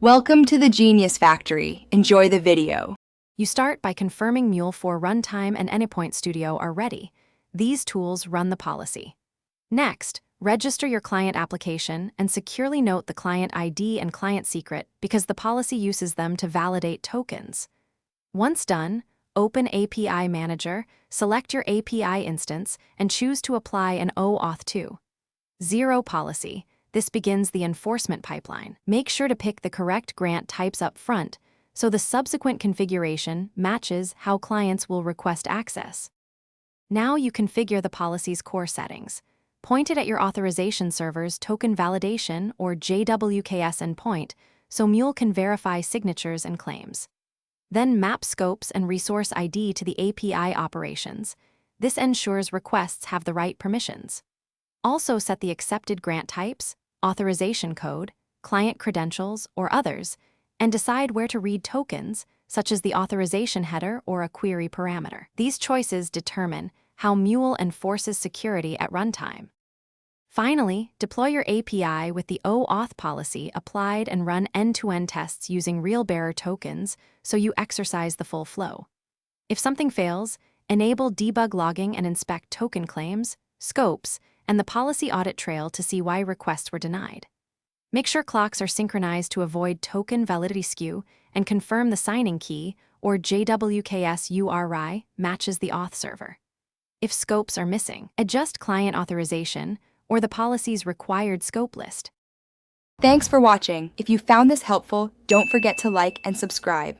Welcome to the Genius Factory. Enjoy the video. You start by confirming Mule 4 Runtime and Anypoint Studio are ready. These tools run the policy. Next, register your client application and securely note the client ID and client secret because the policy uses them to validate tokens. Once done, open API Manager, select your API instance, and choose to apply an Oauth 2.0 policy. This begins the enforcement pipeline. Make sure to pick the correct grant types up front so the subsequent configuration matches how clients will request access. Now you configure the policy's core settings. Point it at your authorization server's token validation or JWKS endpoint so Mule can verify signatures and claims. Then map scopes and resource ID to the API operations. This ensures requests have the right permissions. Also set the accepted grant types, authorization code, client credentials, or others, and decide where to read tokens, such as the authorization header or a query parameter. These choices determine how Mule enforces security at runtime. Finally, deploy your API with the Oauth policy applied and run end-to-end tests using real bearer tokens so you exercise the full flow. If something fails, enable debug logging and inspect token claims, scopes, and the policy audit trail to see why requests were denied. Make sure clocks are synchronized to avoid token validity skew and confirm the signing key, or JWKS URI, matches the auth server. If scopes are missing, adjust client authorization or the policy's required scope list. Thanks for watching. If you found this helpful, don't forget to like and subscribe.